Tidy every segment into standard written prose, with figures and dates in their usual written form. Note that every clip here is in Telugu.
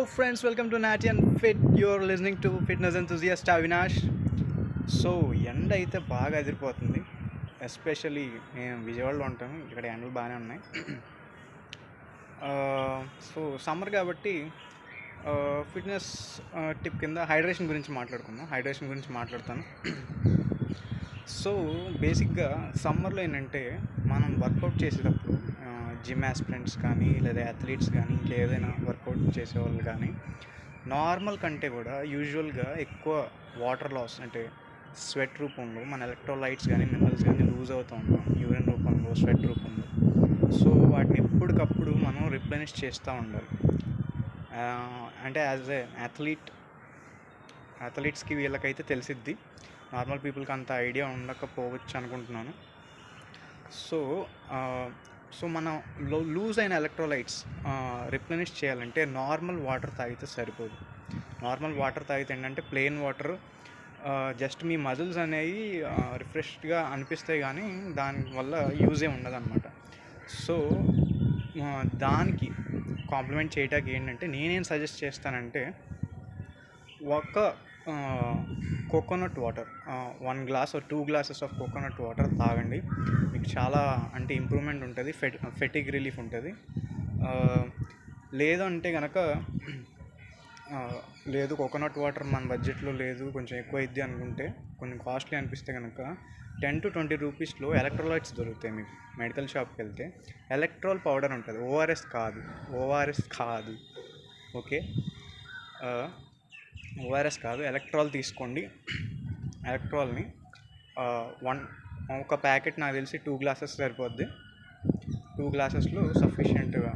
friends, welcome to Natty and Fit. You're listening to Fitness Enthusiast Avinash. So ఎండ అయితే బాగా ఎదిరిపోతుంది. ఎస్పెషల్లీ నేను విజయవాడలో ఉంటాను, ఇక్కడ ఎండలు బాగానే ఉన్నాయి. సో సమ్మర్ కాబట్టి ఫిట్నెస్ టిప్ కింద హైడ్రేషన్ గురించి మాట్లాడతాను. సో బేసిక్గా సమ్మర్లో ఏంటంటే మనం వర్కౌట్ చేసేటప్పుడు జిమ్ ఆస్పిరెంట్స్ కానీ లేదా అథ్లీట్స్ కానీ ఇంకేదైనా వర్కౌట్ చేసేవాళ్ళు కానీ నార్మల్ కంటే కూడా యూజువల్గా ఎక్కువ వాటర్ లాస్ అంటే స్వెట్ రూపంలో మన ఎలక్ట్రోలైట్స్ కానీ మినరల్స్ కానీ లూజ్ అవుతూ ఉంటాం, యూరిన్ రూపంలో, స్వెట్ రూపంలో. సో వాటిని ఎప్పటికప్పుడు మనం రిప్లెనిష్ చేస్తూ ఉండాలి. అంటే యాజ్ ఏ అథ్లీట్స్కి వీళ్ళకైతే తెలిసిద్ది, నార్మల్ పీపుల్కి అంత ఐడియా ఉండకపోవచ్చు అనుకుంటున్నాను. సో మనం లూజ్ అయిన ఎలక్ట్రోలైట్స్ రిప్లెనిష్ చేయాలంటే నార్మల్ వాటర్ తాగితే సరిపోదు. నార్మల్ వాటర్ తాగితే ఏంటంటే ప్లెయిన్ వాటర్ జస్ట్ మీ మజిల్స్ అనేవి రిఫ్రెష్గా అనిపిస్తాయి కానీ దానివల్ల యూజే ఉండదన్నమాట. సో దానికి కాంప్లిమెంట్ చేయడానికి ఏంటంటే నేనేం సజెస్ట్ చేస్తానంటే ఒక coconut water 1 glass or 2 glasses of coconut water తాగండి. మీకు చాలా అంటే ఇంప్రూవ్మెంట్ ఉంటుంది, ఫెటిగ్ రిలీఫ్ ఉంటుంది. లేదంటే కనుక లేదు కోకోనట్ వాటర్ మన బడ్జెట్లో లేదు, కొంచెం ఎక్కువ అయింది అనుకుంటే, కొంచెం కాస్ట్లీ అనిపిస్తే కనుక 10 to 20 రూపీస్లో ఎలక్ట్రోలైట్స్ దొరుకుతాయి మీకు మెడికల్ షాప్కి వెళ్తే. ఎలక్ట్రాల్ పౌడర్ ఉంటుంది, ఓఆర్ఎస్ కాదు, ఓకే, ఓఆర్ఎస్ కాదు, ఎలక్ట్రాల్ తీసుకోండి. ఎలక్ట్రాల్ని ఒక ప్యాకెట్ నాకు తెలిసి 2 glasses సరిపోద్ది. 2 glassesలో సఫిషియెంట్గా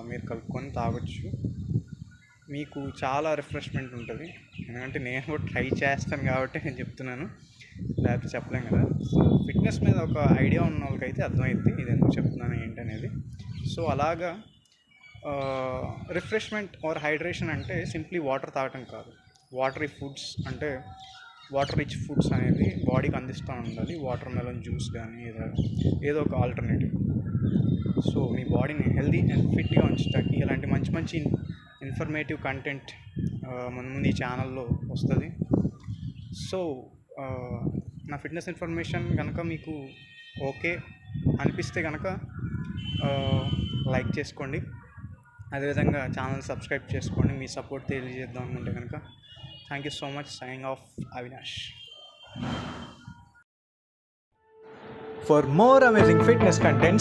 మీరు కలుపుకొని తాగొచ్చు. మీకు చాలా రిఫ్రెష్మెంట్ ఉంటుంది. ఎందుకంటే నేను కూడా ట్రై చేస్తాను కాబట్టి నేను చెప్తున్నాను, లేకపోతే చెప్పలేం కదా. సో ఫిట్నెస్ మీద ఒక ఐడియా ఉన్న వాళ్ళకైతే అర్థమైద్ది ఇది ఎందుకు చెప్తున్నాను ఏంటనేది. సో అలాగా రిఫ్రెష్మెంట్ ఆర్ హైడ్రేషన్ అంటే సింప్లీ వాటర్ తాగటం కాదు, వాటర్ రిచ్ ఫుడ్స్ అనేది బాడీకి అందిస్తూ ఉండాలి. వాటర్ మెలన్ జ్యూస్ కానీ ఏదో ఒక ఆల్టర్నేటివ్. సో మీ బాడీని హెల్దీ అండ్ ఫిట్గా ఉంచడానికి ఇలాంటి మంచి ఇన్ఫర్మేటివ్ కంటెంట్ ముందు ఈ ఛానల్లో వస్తుంది. సో నా ఫిట్నెస్ ఇన్ఫర్మేషన్ కనుక మీకు ఓకే అనిపిస్తే కనుక లైక్ చేసుకోండి, అదేవిధంగా ఛానల్ సబ్స్క్రైబ్ చేసుకోండి. మీ సపోర్ట్ తెలియజేద్దాం అనుకుంటే కనుక. Thank you so much. Signing off, Avinash. For more amazing fitness content,